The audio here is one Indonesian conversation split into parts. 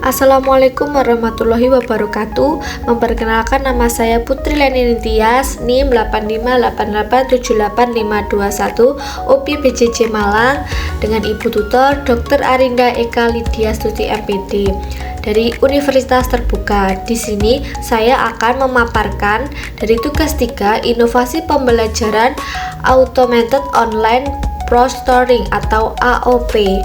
Assalamualaikum warahmatullahi wabarakatuh. Memperkenalkan, nama saya Putri Leni Nintias, NIM 858878521, OP BJJ Malang, dengan Ibu Tutor Dr. Arinda Eka Lydia Stuti MPD dari Universitas Terbuka. Di sini saya akan memaparkan dari tugas 3 inovasi pembelajaran Automated Online Proctoring atau AOP.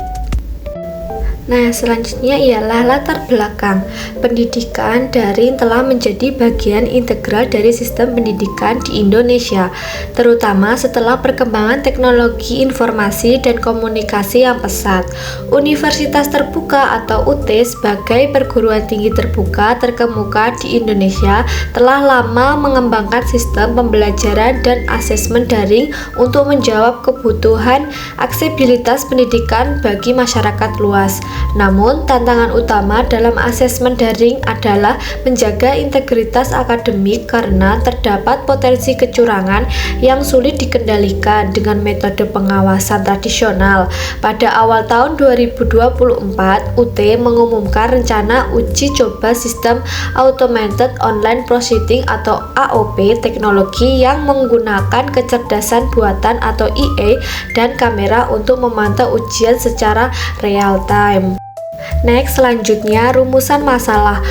Nah, selanjutnya ialah latar belakang. Pendidikan daring telah menjadi bagian integral dari sistem pendidikan di Indonesia, terutama setelah perkembangan teknologi informasi dan komunikasi yang pesat. Universitas Terbuka atau UT sebagai perguruan tinggi terbuka terkemuka di Indonesia telah lama mengembangkan sistem pembelajaran dan asesmen daring untuk menjawab kebutuhan aksesibilitas pendidikan bagi masyarakat luas. Namun, tantangan utama dalam asesmen daring adalah menjaga integritas akademik karena terdapat potensi kecurangan yang sulit dikendalikan dengan metode pengawasan tradisional. Pada awal tahun 2024, UT mengumumkan rencana uji coba sistem Automated Online Proctoring atau AOP teknologi yang menggunakan kecerdasan buatan atau IA dan kamera untuk memantau ujian secara real time. Next, selanjutnya rumusan masalah.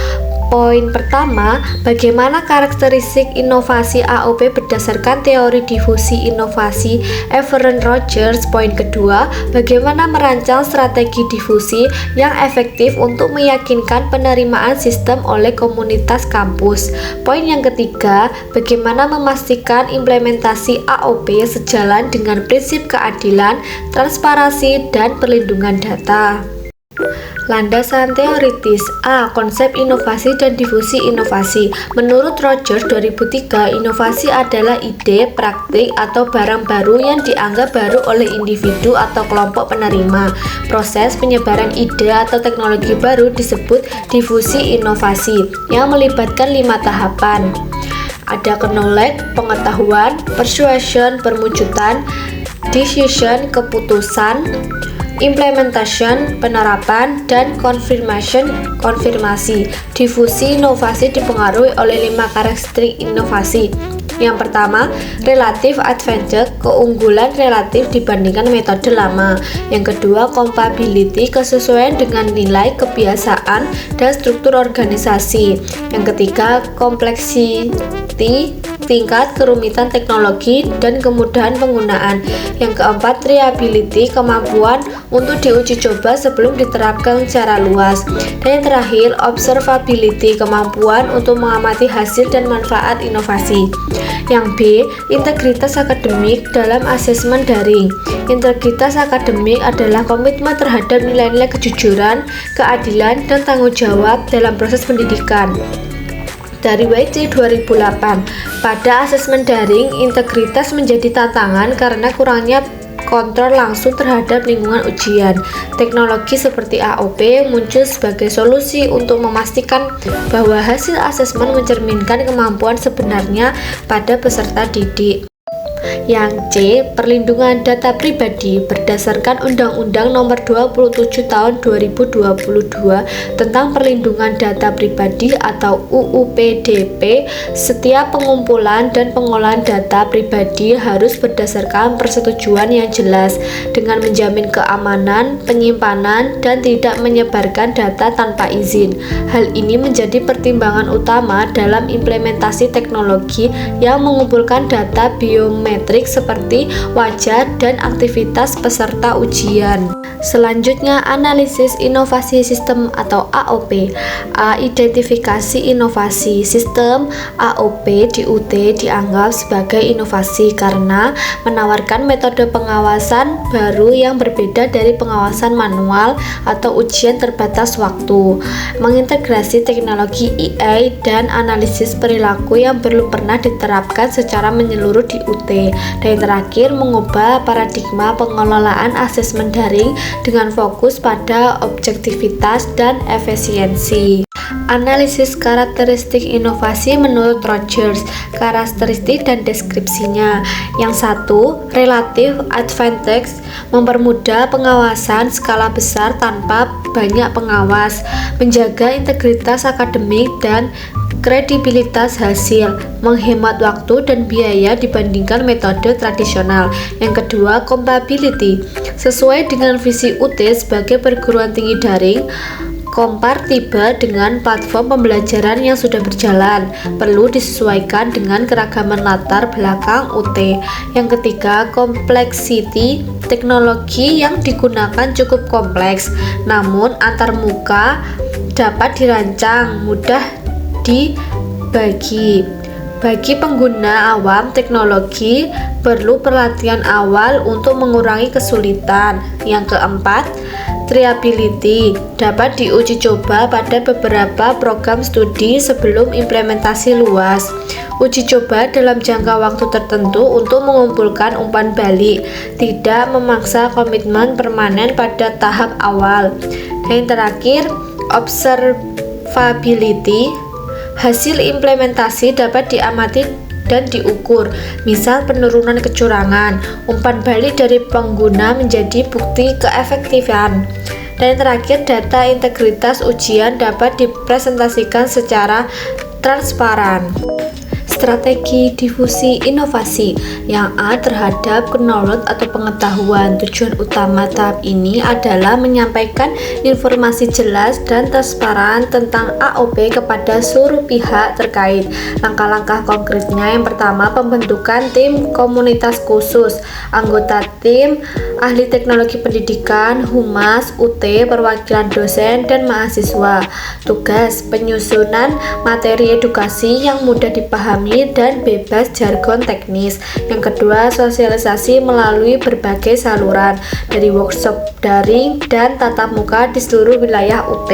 Poin pertama, bagaimana karakteristik inovasi AOP berdasarkan teori difusi inovasi Everett Rogers. Poin kedua, bagaimana merancang strategi difusi yang efektif untuk meyakinkan penerimaan sistem oleh komunitas kampus. Poin yang ketiga, bagaimana memastikan implementasi AOP sejalan dengan prinsip keadilan, transparansi, dan perlindungan data. Landasan teoritis. A. Konsep inovasi dan difusi inovasi. Menurut Rogers 2003, inovasi adalah ide, praktik, atau barang baru yang dianggap baru oleh individu atau kelompok penerima. Proses penyebaran ide atau teknologi baru disebut difusi inovasi, yang melibatkan 5 tahapan. Ada knowledge, pengetahuan, persuasion, perwujudan, decision, keputusan, implementation, penerapan, dan konfirmasi. Difusi inovasi dipengaruhi oleh 5 karakteristik inovasi. Yang pertama, relative advantage, keunggulan relatif dibandingkan metode lama. Yang kedua, compatibility, kesesuaian dengan nilai, kebiasaan, dan struktur organisasi. Yang ketiga, complexity, tingkat kerumitan teknologi dan kemudahan penggunaan. Yang keempat, reliability, kemampuan untuk diuji coba sebelum diterapkan secara luas. Dan yang terakhir, observability, kemampuan untuk mengamati hasil dan manfaat inovasi. Yang B, integritas akademik dalam asesmen daring. Integritas akademik adalah komitmen terhadap nilai-nilai kejujuran, keadilan, dan tanggung jawab dalam proses pendidikan. Dari WC 2008, pada asesmen daring, integritas menjadi tantangan karena kurangnya kontrol langsung terhadap lingkungan ujian. Teknologi seperti AOP muncul sebagai solusi untuk memastikan bahwa hasil asesmen mencerminkan kemampuan sebenarnya pada peserta didik. Yang C, perlindungan data pribadi. Berdasarkan Undang-Undang Nomor 27 Tahun 2022 tentang Perlindungan Data Pribadi atau UU PDP, setiap pengumpulan dan pengolahan data pribadi harus berdasarkan persetujuan yang jelas dengan menjamin keamanan, penyimpanan, dan tidak menyebarkan data tanpa izin. Hal ini menjadi pertimbangan utama dalam implementasi teknologi yang mengumpulkan data biometrik seperti wajah dan aktivitas peserta ujian. Selanjutnya, analisis inovasi sistem atau AOP. A. Identifikasi inovasi. Sistem AOP di UT dianggap sebagai inovasi karena menawarkan metode pengawasan baru yang berbeda dari pengawasan manual atau ujian terbatas waktu, mengintegrasi teknologi IA dan analisis perilaku yang belum pernah diterapkan secara menyeluruh di UT. Dan yang terakhir, mengubah paradigma pengelolaan asesmen daring dengan fokus pada objektivitas dan efisiensi. Analisis karakteristik inovasi menurut Rogers, karakteristik dan deskripsinya. Yang satu, relative advantage, mempermudah pengawasan skala besar tanpa banyak pengawas, menjaga integritas akademik dan kredibilitas hasil, menghemat waktu dan biaya dibandingkan metode tradisional. Yang kedua, compatibility, sesuai dengan visi UT sebagai perguruan tinggi daring, kompatibel dengan platform pembelajaran yang sudah berjalan, perlu disesuaikan dengan keragaman latar belakang UT. Yang ketiga, complexity, teknologi yang digunakan cukup kompleks, namun antarmuka dapat dirancang mudah dibagi. Bagi pengguna awam teknologi, perlu pelatihan awal untuk mengurangi kesulitan. Yang keempat, triability, dapat diuji coba pada beberapa program studi sebelum implementasi luas. Uji coba dalam jangka waktu tertentu untuk mengumpulkan umpan balik, tidak memaksa komitmen permanen pada tahap awal. Dan yang terakhir, observability, hasil implementasi dapat diamati dan diukur, misal penurunan kecurangan, umpan balik dari pengguna menjadi bukti keefektifan. Dan yang terakhir, data integritas ujian dapat dipresentasikan secara transparan. Strategi difusi inovasi. Yang A, terhadap knowledge atau pengetahuan. Tujuan utama tahap ini adalah menyampaikan informasi jelas dan transparan tentang AOP kepada seluruh pihak terkait. Langkah-langkah konkretnya, yang pertama, pembentukan tim komunitas khusus. Anggota tim ahli teknologi pendidikan, humas, UT, perwakilan dosen, dan mahasiswa. Tugas, penyusunan materi edukasi yang mudah dipahami dan bebas jargon teknis. Yang kedua, sosialisasi melalui berbagai saluran, dari workshop daring dan tatap muka di seluruh wilayah UT.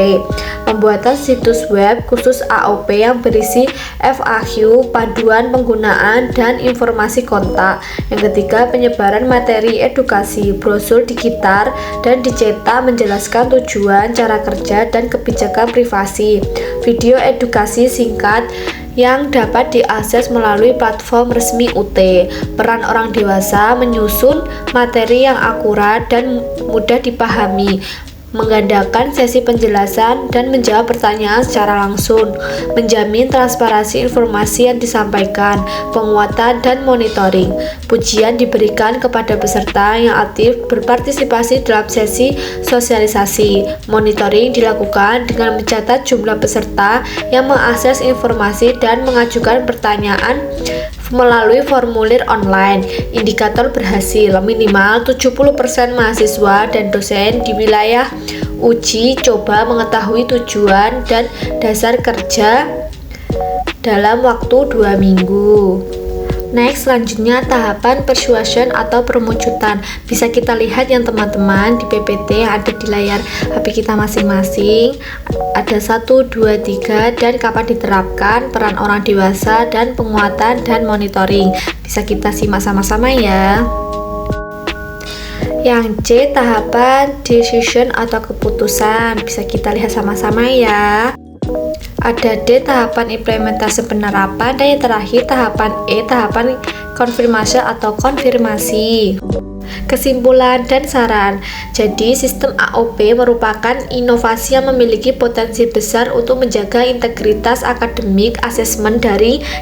Pembuatan situs web khusus AOP yang berisi FAQ, panduan penggunaan, dan informasi kontak. Yang ketiga, penyebaran materi edukasi, brosur digital dan dicetak menjelaskan tujuan, cara kerja, dan kebijakan privasi. Video edukasi singkat yang dapat diakses melalui platform resmi UT. Peran orang dewasa menyusun materi yang akurat dan mudah dipahami, menggandakan sesi penjelasan dan menjawab pertanyaan secara langsung, menjamin transparansi informasi yang disampaikan, penguatan dan monitoring. Pujian diberikan kepada peserta yang aktif berpartisipasi dalam sesi sosialisasi. Monitoring dilakukan dengan mencatat jumlah peserta yang mengakses informasi dan mengajukan pertanyaan melalui formulir online. Indikator berhasil, minimal 70% mahasiswa dan dosen di wilayah uji coba mengetahui tujuan dan dasar kerja dalam waktu 2 minggu. Next, selanjutnya tahapan persuasion atau permucutan. Bisa kita lihat yang teman-teman di PPT yang ada di layar HP kita masing-masing. Ada 1, 2, 3 dan kapan diterapkan, peran orang dewasa, dan penguatan dan monitoring. Bisa kita simak sama-sama ya. Yang C, tahapan decision atau keputusan. Bisa kita lihat sama-sama ya. Ada D, tahapan implementasi penerapan, dan yang terakhir tahapan E, tahapan konfirmasi atau konfirmasi. Kesimpulan dan saran. Jadi, sistem AOP merupakan inovasi yang memiliki potensi besar untuk menjaga integritas akademik asesmen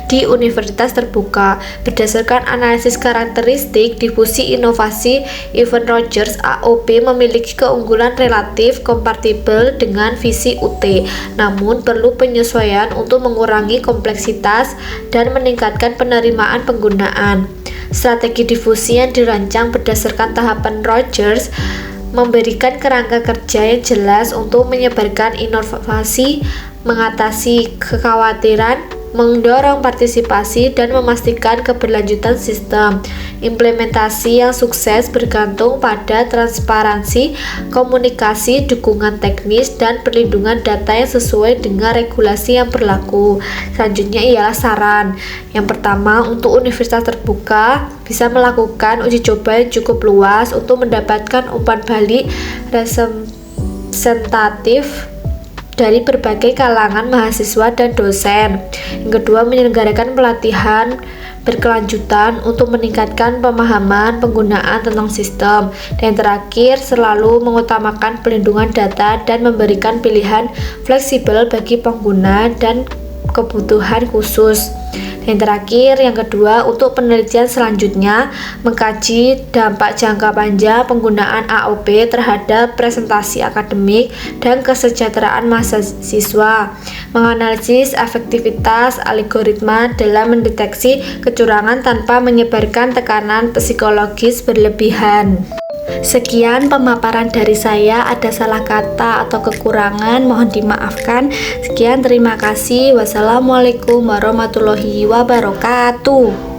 di universitas terbuka. Berdasarkan analisis karakteristik difusi inovasi Evans Rogers, AOP memiliki keunggulan relatif kompatibel dengan visi UT, namun perlu penyesuaian untuk mengurangi kompleksitas dan meningkatkan penerimaan penggunaan. Strategi difusi yang dirancang berdasarkan tahapan Rogers memberikan kerangka kerja yang jelas untuk menyebarkan inovasi, mengatasi kekhawatiran, mendorong partisipasi, dan memastikan keberlanjutan sistem. Implementasi yang sukses bergantung pada transparansi, komunikasi, dukungan teknis, dan perlindungan data yang sesuai dengan regulasi yang berlaku. Selanjutnya ialah saran. Yang pertama, untuk universitas terbuka bisa melakukan uji coba yang cukup luas untuk mendapatkan umpan balik representatif dari berbagai kalangan mahasiswa dan dosen. Yang kedua, menyelenggarakan pelatihan berkelanjutan untuk meningkatkan pemahaman penggunaan tentang sistem. Dan yang terakhir, selalu mengutamakan pelindungan data dan memberikan pilihan fleksibel bagi pengguna dan kebutuhan khusus. Yang terakhir, yang kedua, untuk penelitian selanjutnya, mengkaji dampak jangka panjang penggunaan AOP terhadap presentasi akademik dan kesejahteraan mahasiswa, menganalisis efektivitas algoritma dalam mendeteksi kecurangan tanpa menyebarkan tekanan psikologis berlebihan. Sekian pemaparan dari saya, ada salah kata atau kekurangan mohon dimaafkan. Sekian, terima kasih. Wassalamualaikum warahmatullahi wabarakatuh.